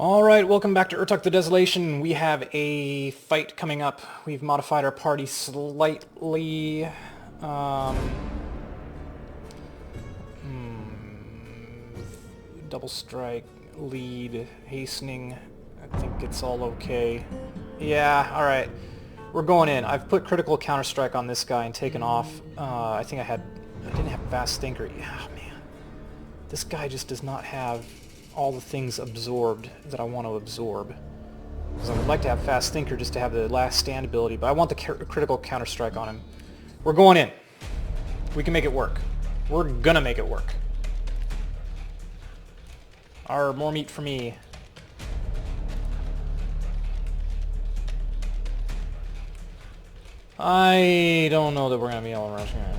Alright, welcome back to Urtuk the Desolation. We have a fight coming up. We've modified our party slightly. Double strike, lead, hastening. I think it's all okay. Yeah, alright. We're going in. I've put critical counterstrike on this guy and taken off. I didn't have fast thinker. Yeah, man. This guy just does not have all the things absorbed that I want to absorb. Because I would like to have fast thinker just to have the last stand ability, but I want the critical counterstrike on him. We're going in. We can make it work. We're gonna make it work. More meat for me. I don't know that we're gonna be able to rush here.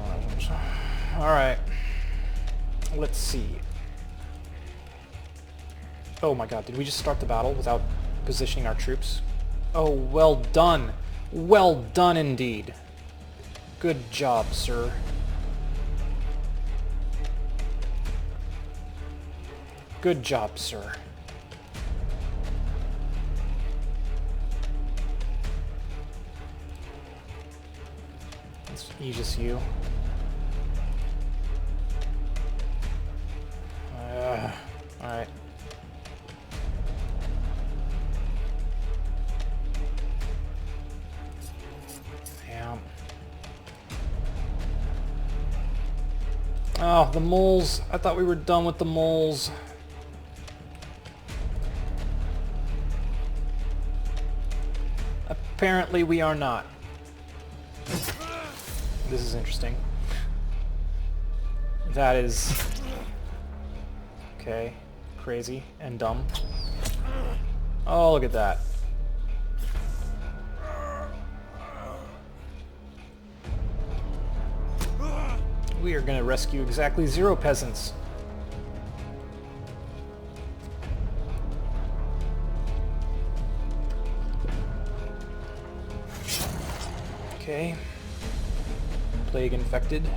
Alright. Let's see. Oh my god, did we just start the battle without positioning our troops? Oh, well done. Well done indeed. Good job, sir. Good job, sir. Let's Aegis you. Alright. Oh, the moles. I thought we were done with the moles. Apparently we are not. This is interesting. That is... okay. Crazy and dumb. Oh, look at that. We are going to rescue exactly 0 peasants. Okay. Plague infected.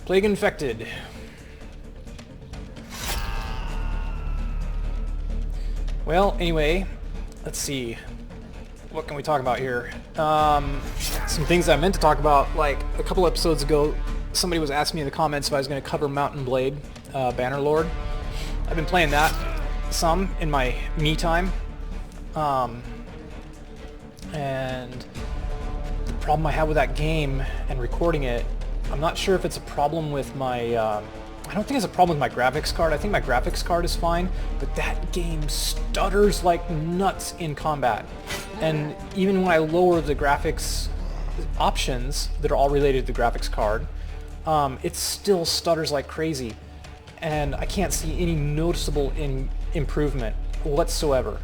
Plague infected. Well, anyway, let's see. What can we talk about here? Some things I meant to talk about, like a couple episodes ago, somebody was asking me in the comments if I was going to cover Mountain Blade, Bannerlord. I've been playing that some in my me time. And the problem I have with that game and recording it, I'm not sure if it's a problem with my... I don't think it's a problem with my graphics card. I think my graphics card is fine, but that game stutters like nuts in combat. And even when I lower the graphics options that are all related to the graphics card, it still stutters like crazy. And I can't see any noticeable improvement whatsoever.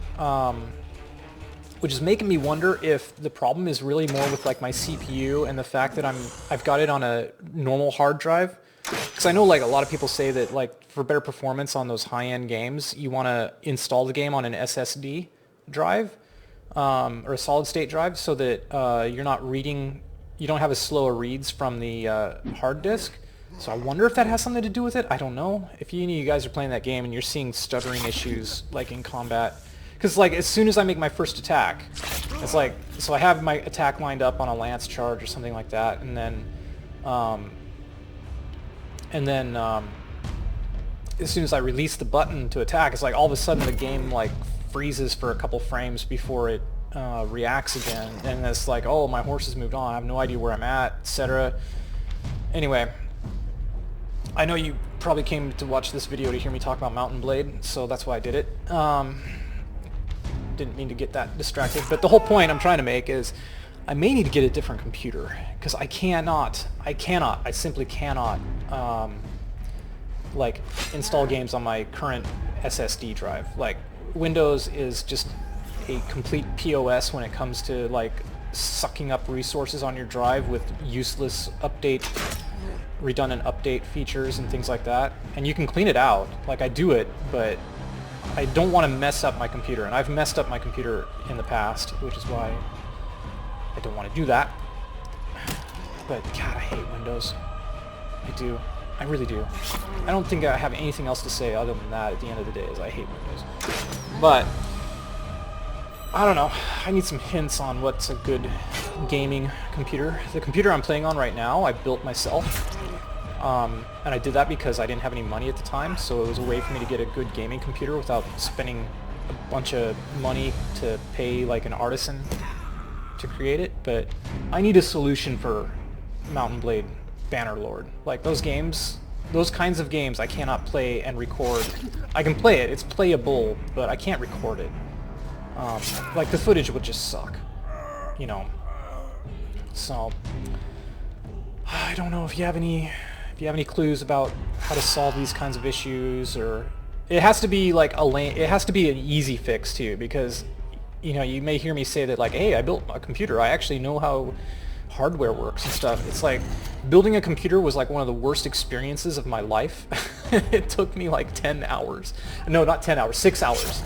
Which is making me wonder if the problem is really more with like my CPU and the fact that I've got it on a normal hard drive. Because I know like a lot of people say that like for better performance on those high-end games, you want to install the game on an SSD drive or a solid-state drive so that you're not reading, you don't have as slower reads from the hard disk. So I wonder if that has something to do with it. I don't know. If any of you guys are playing that game and you're seeing stuttering issues like in combat, because like as soon as I make my first attack, it's like, so I have my attack lined up on a lance charge or something like that, and then as soon as I release the button to attack, it's like all of a sudden the game like freezes for a couple frames before it reacts again, and it's like, oh, my horse has moved on, I have no idea where I'm at, etc. Anyway, I know you probably came to watch this video to hear me talk about Mountain Blade, so that's why I did it. Didn't mean to get that distracted, but the whole point I'm trying to make is I may need to get a different computer, because I simply cannot like install games on my current SSD drive. Like Windows is just a complete POS when it comes to like sucking up resources on your drive with useless redundant update features and things like that. And you can clean it out, like I do it, but I don't want to mess up my computer, and I've messed up my computer in the past, which is why I don't want to do that. But God, I hate Windows. I do. I really do. I don't think I have anything else to say other than that at the end of the day, is I hate Windows. But I don't know. I need some hints on what's a good gaming computer. The computer I'm playing on right now, I built myself. And I did that because I didn't have any money at the time, so it was a way for me to get a good gaming computer without spending a bunch of money to pay like an artisan to create it. But I need a solution for Mountain Blade Bannerlord. Like those games, those kinds of games I cannot play and record. I can play it, it's playable, but I can't record it. Like the footage would just suck, you know. So I don't know if you have any clues about how to solve these kinds of issues, or it has to be like it has to be an easy fix too, because you know, you may hear me say that like, hey, I built a computer, I actually know how hardware works and stuff. It's like building a computer was like one of the worst experiences of my life. It took me like 10 hours. No, not 10 hours, 6 hours.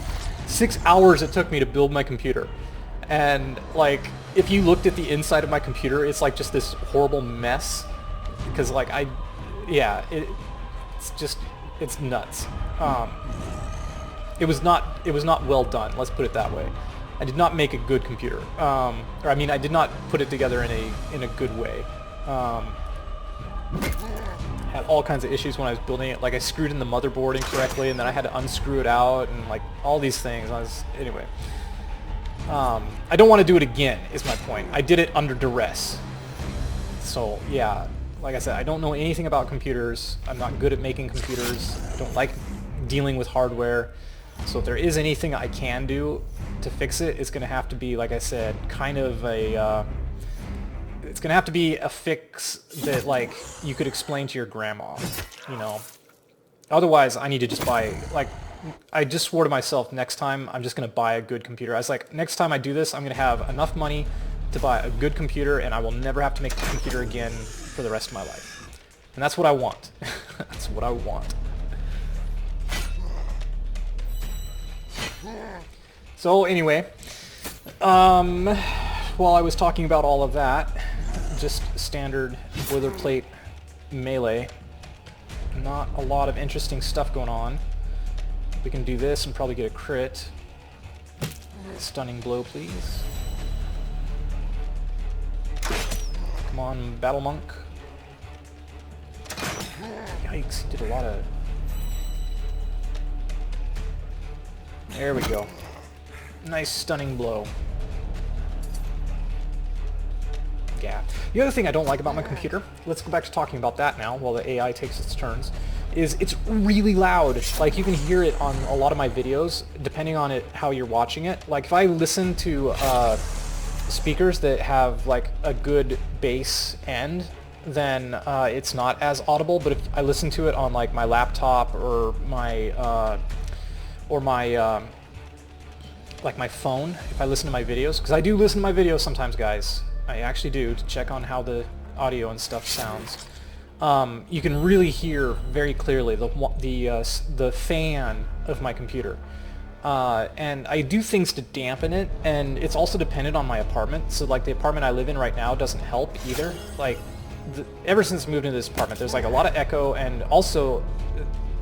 6 hours it took me to build my computer. And like, if you looked at the inside of my computer, it's like just this horrible mess. Because like it's nuts. It was not well done, let's put it that way. I did not make a good computer. Or I mean, I did not put it together in a good way. Had all kinds of issues when I was building it. Like I screwed in the motherboard incorrectly, and then I had to unscrew it out, and like all these things. Anyway. I don't want to do it again, is my point. I did it under duress. So yeah, like I said, I don't know anything about computers. I'm not good at making computers. I don't like dealing with hardware. So if there is anything I can do to fix it, it's going to have to be, like I said, kind of a... it's going to have to be a fix that, like, you could explain to your grandma, you know. Otherwise, I need to just buy, like... I just swore to myself, next time I'm just going to buy a good computer. I was like, next time I do this, I'm going to have enough money to buy a good computer, and I will never have to make the computer again for the rest of my life. And that's what I want. That's what I want. So anyway, while I was talking about all of that, just standard boilerplate melee, not a lot of interesting stuff going on. We can do this and probably get a crit. Stunning blow, please. Come on, Battle Monk. Yikes, he did a lot of... There we go. Nice stunning blow. Yeah. The other thing I don't like about my computer, let's go back to talking about that now while the AI takes its turns, is it's really loud. Like, you can hear it on a lot of my videos, depending on it how you're watching it. Like, if I listen to speakers that have, like, a good bass end, then it's not as audible. But if I listen to it on, like, my laptop or my, like, my phone, if I listen to my videos, because I do listen to my videos sometimes, guys. I actually do, to check on how the audio and stuff sounds. You can really hear very clearly the fan of my computer. And I do things to dampen it, and it's also dependent on my apartment. So like the apartment I live in right now doesn't help either. Like ever since I moved into this apartment, there's like a lot of echo, and also,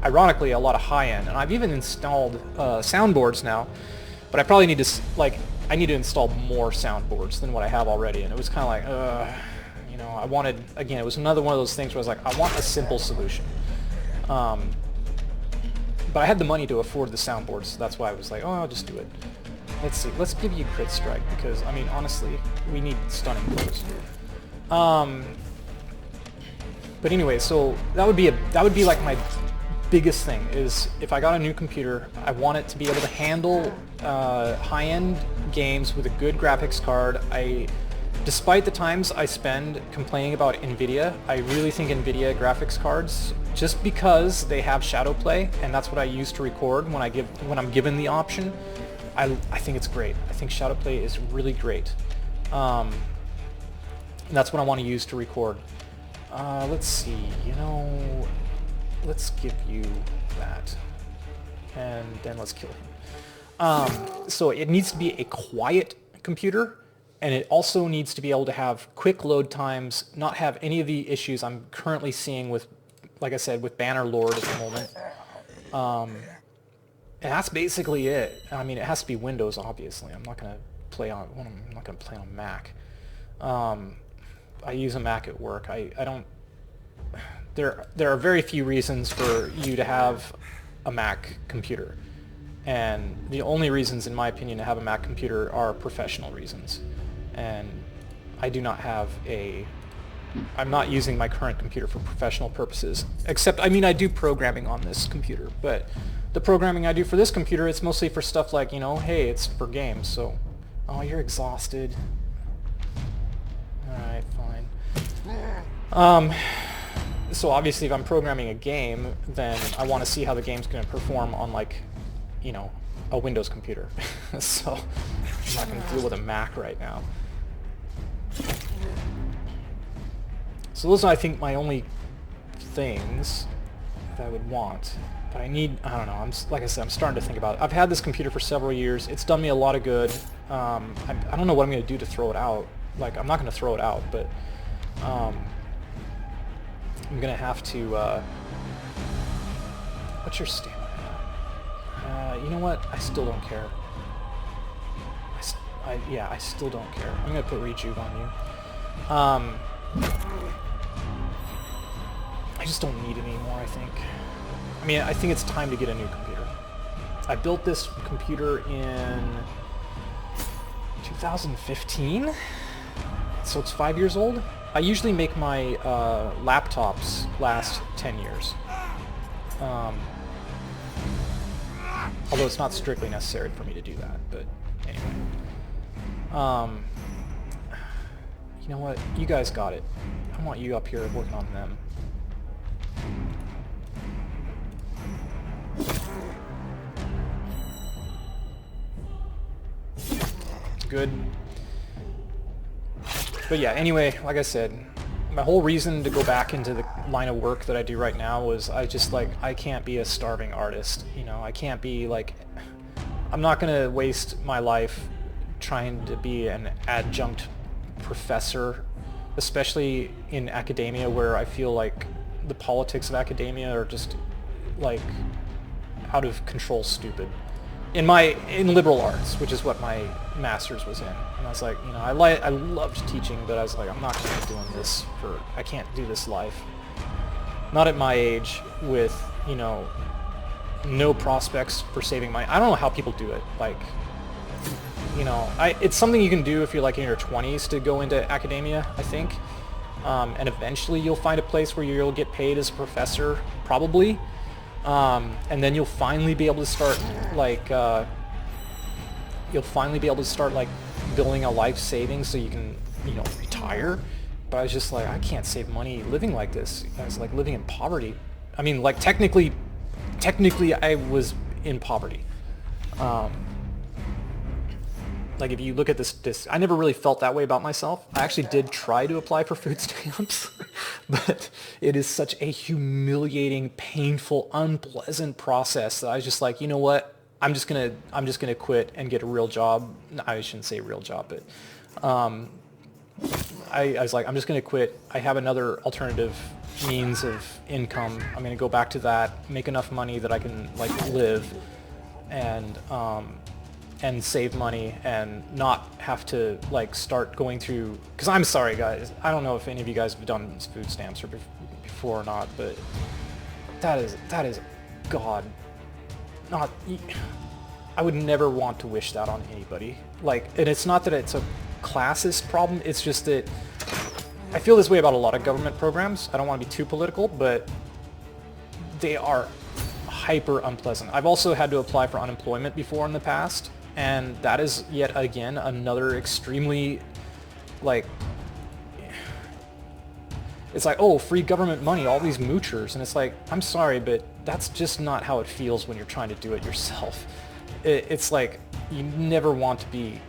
ironically, a lot of high end. And I've even installed soundboards now, but I probably need to I need to install more soundboards than what I have already. And it was kind of like, you know, I wanted, again, it was another one of those things where I was like, I want a simple solution. But I had the money to afford the soundboards, so that's why I was like, oh, I'll just do it. Let's see, let's give you Crit Strike, because, I mean, honestly, we need stunning blows. But anyway, so that would be like my biggest thing, is if I got a new computer, I want it to be able to handle high-end games with a good graphics card. Despite the times I spend complaining about NVIDIA, I really think NVIDIA graphics cards, just because they have shadow play, and that's what I use to record when I'm given the option, I think it's great. I think shadow play is really great. And that's what I want to use to record. Let's see, you know, let's give you that, and then let's kill him. So it needs to be a quiet computer, and it also needs to be able to have quick load times, not have any of the issues I'm currently seeing with like I said, with Bannerlord at the moment. And that's basically it. I mean, it has to be Windows, obviously. I'm not gonna play on Mac. I use a Mac at work. I don't. There are very few reasons for you to have a Mac computer, and the only reasons, in my opinion, to have a Mac computer are professional reasons. And I do not have a. I'm not using my current computer for professional purposes. Except, I mean, I do programming on this computer, but the programming I do for this computer, it's mostly for stuff like, hey, it's for games. So, oh, you're exhausted. All right, fine. So obviously, if I'm programming a game, then I want to see how the game's going to perform on, like, a Windows computer. So I'm not going to deal with a Mac right now. So those are, I think, my only things that I would want. But I don't know, like I said, I'm starting to think about it. I've had this computer for several years. It's done me a lot of good. I don't know what I'm going to do to throw it out. Like, I'm not going to throw it out, but I'm going to have to... what's your stamina at? You know what? I still don't care. Yeah, I still don't care. I'm going to put Rejuve on you. I just don't need it anymore, I think. I mean, I think it's time to get a new computer. I built this computer in 2015, so it's 5 years old. I usually make my laptops last 10 years. Although it's not strictly necessary for me to do that, but anyway. You know what? You guys got it. I want you up here working on them. Good. But yeah, anyway, like I said, my whole reason to go back into the line of work that I do right now was I can't be a starving artist. I can't be like, I'm not going to waste my life trying to be an adjunct professor, especially in academia, where I feel like the politics of academia are just like out of control stupid. In liberal arts, which is what my master's was in, and I was like, I loved teaching, but I was like, I'm not going to be doing this I can't do this life. Not at my age, with no prospects for saving money. I don't know how people do it. Like, it's something you can do if you're like in your 20s to go into academia, I think, and eventually you'll find a place where you'll get paid as a professor, probably. And then you'll finally be able to start building a life savings so you can retire. But I was just like, I can't save money living like this. I was like living in poverty. I mean, like technically I was in poverty. Like, if you look at this, I never really felt that way about myself. I actually did try to apply for food stamps, but it is such a humiliating, painful, unpleasant process that I was just like, you know what? I'm just gonna quit and get a real job. I shouldn't say real job, but I was like, I'm just gonna quit. I have another alternative means of income. I'm gonna go back to that, make enough money that I can like live, and save money and not have to like start going through, because I'm sorry guys, I don't know if any of you guys have done food stamps before or not, but that is God, not, I would never want to wish that on anybody. Like, and it's not that it's a classist problem, it's just that I feel this way about a lot of government programs. I don't want to be too political, but they are hyper unpleasant. I've also had to apply for unemployment before in the past, and that is yet again another extremely, like, it's like, oh, free government money, all these moochers, and it's like, I'm sorry, but that's just not how it feels when you're trying to do it yourself. It's like, you never want to be,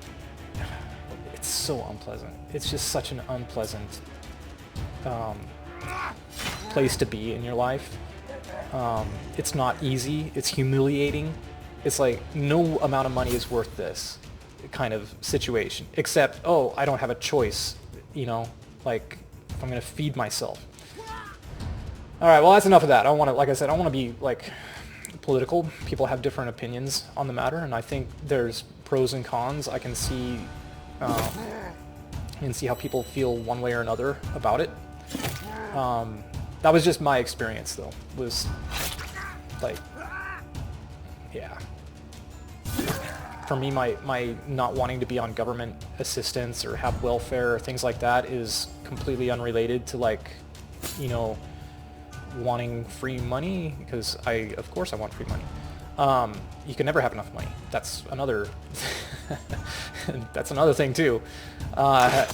it's so unpleasant. It's just such an unpleasant place to be in your life. It's not easy, it's humiliating. It's like, no amount of money is worth this kind of situation, except, oh, I don't have a choice, like, if I'm going to feed myself. Alright, well that's enough of that. I don't want to, like I said, I don't want to be, like, political. People have different opinions on the matter, and I think there's pros and cons. I can see, how people feel one way or another about it. That was just my experience, though. Was, like, yeah. For me, my not wanting to be on government assistance or have welfare or things like that is completely unrelated to, like, you know, wanting free money, because of course I want free money. You can never have enough money. That's another that's another thing too. I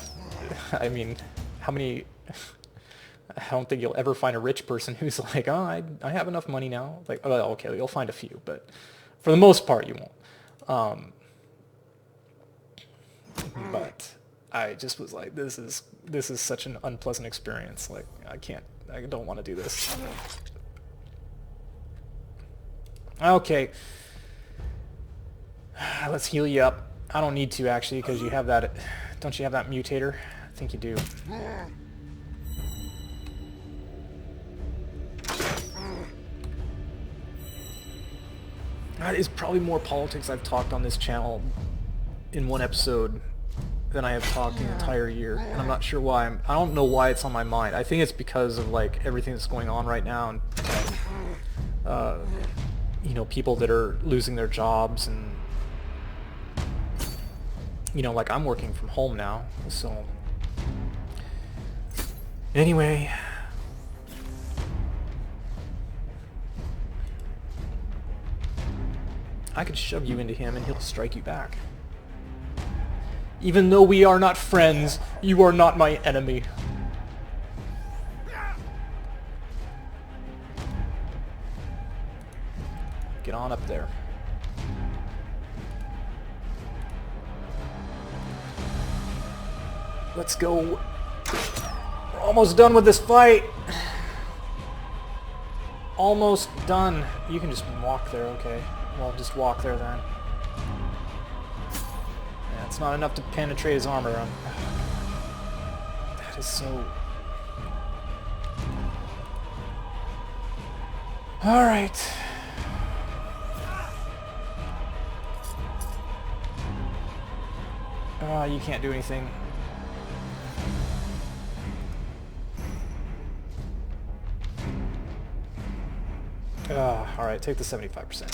mean, how many I don't think you'll ever find a rich person who's like, oh, I have enough money now. Like, oh, okay, you'll find a few, but for the most part you won't. But I just was like, this is such an unpleasant experience. Like, I don't want to do this. Okay. Let's heal you up. I don't need to, actually, because you have that... Don't you have that mutator? I think you do. That is probably more politics I've talked on this channel in one episode than I have talked the entire year, and I'm not sure why. I don't know why it's on my mind. I think it's because of, like, everything that's going on right now, and you know, people that are losing their jobs, and you know, like, I'm working from home now, so anyway. I could shove you into him and he'll strike you back. Even though we are not friends, you are not my enemy. Get on up there. Let's go. We're almost done with this fight. Almost done. You can just walk there, okay. Well, just walk there then. Yeah, it's not enough to penetrate his armor. That is so... Alright. You can't do anything. Alright, take the 75%.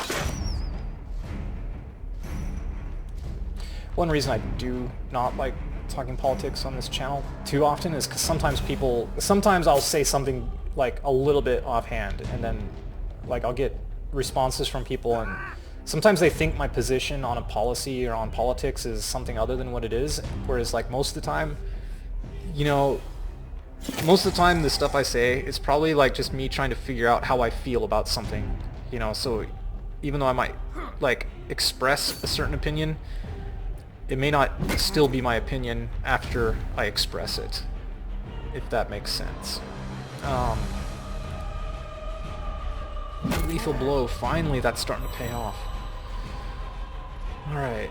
One reason I do not like talking politics on this channel too often is because sometimes I'll say something like a little bit offhand, and then like I'll get responses from people, and sometimes they think my position on a policy or on politics is something other than what it is, whereas like most of the time, you know, most of the time the stuff I say is probably like just me trying to figure out how I feel about something, you know, so even though I might like express a certain opinion, it may not still be my opinion after I express it, if that makes sense. Lethal blow, finally that's starting to pay off. Alright.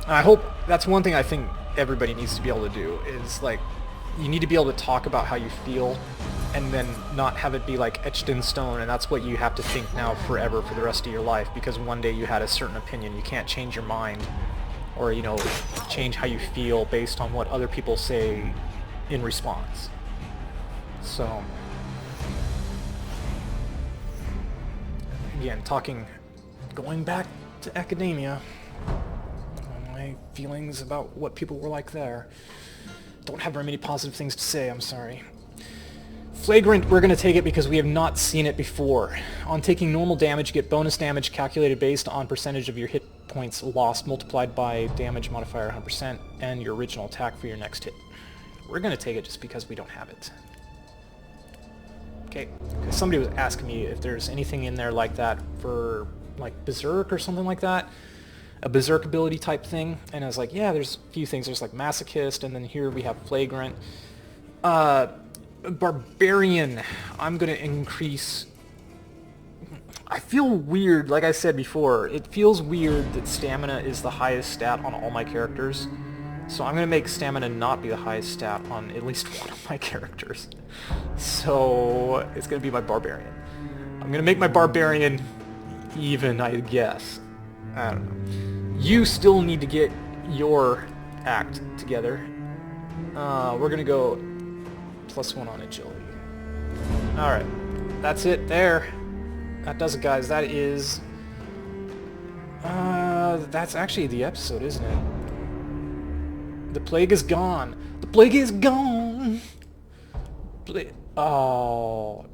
I hope, that's one thing I think everybody needs to be able to do, is like, you need to be able to talk about how you feel, and then not have it be like etched in stone, and that's what you have to think now forever for the rest of your life, because one day you had a certain opinion. You can't change your mind, or, you know, change how you feel based on what other people say in response. So, again, going back to academia, my feelings about what people were like there. Don't have very many positive things to say, I'm sorry. Flagrant, we're going to take it because we have not seen it before. On taking normal damage, you get bonus damage calculated based on percentage of your hit points lost multiplied by damage modifier 100% and your original attack for your next hit. We're going to take it just because we don't have it. Okay, somebody was asking me if there's anything in there like that for like Berserk or something like that. A Berserk ability type thing, and I was like, yeah, there's a few things. There's like Masochist, and then here we have Flagrant. Barbarian, I'm gonna increase... I feel weird, like I said before, it feels weird that Stamina is the highest stat on all my characters. So I'm going to make stamina not be the highest stat on at least one of my characters. So it's going to be my barbarian. I'm going to make my barbarian even, I guess. I don't know. You still need to get your act together. We're going to go +1 on agility. Alright. That's it there. That does it, guys. That is... that's actually the episode, isn't it? The plague is gone. The plague is gone. Oh,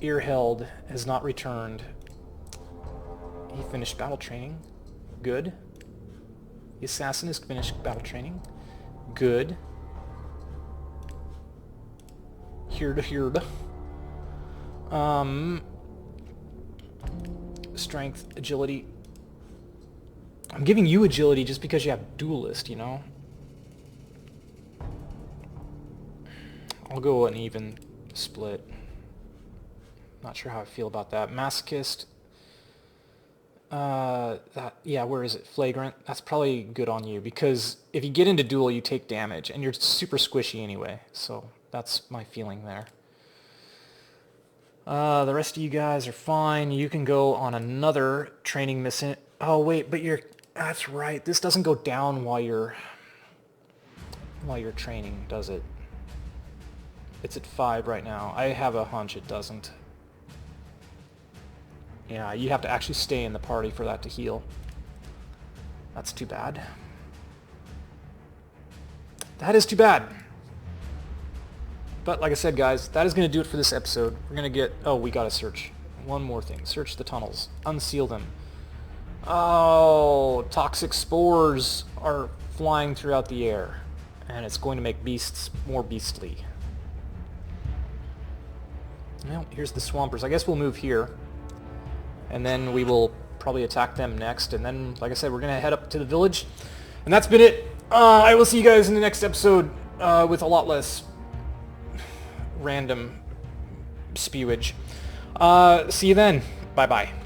Earheld has not returned. He finished battle training. Good. The assassin has finished battle training. Good. Here. Strength, agility. I'm giving you agility just because you have duelist, you know? I'll go an even split. Not sure how I feel about that. Masochist. Yeah, where is it? Flagrant. That's probably good on you because if you get into duel, you take damage and you're super squishy anyway. So that's my feeling there. The rest of you guys are fine. You can go on another training mission. Oh wait, but that's right. This doesn't go down while you're training, does it? It's at 5 right now. I have a hunch it doesn't. Yeah, you have to actually stay in the party for that to heal. That's too bad. That is too bad. But like I said, guys, that is going to do it for this episode. We're going to get... Oh, we got to search. One more thing. Search the tunnels. Unseal them. Oh, toxic spores are flying throughout the air. And it's going to make beasts more beastly. Well, here's the swampers. I guess we'll move here. And then we will probably attack them next. And then, like I said, we're going to head up to the village. And that's been it. I will see you guys in the next episode with a lot less random spewage. See you then. Bye-bye.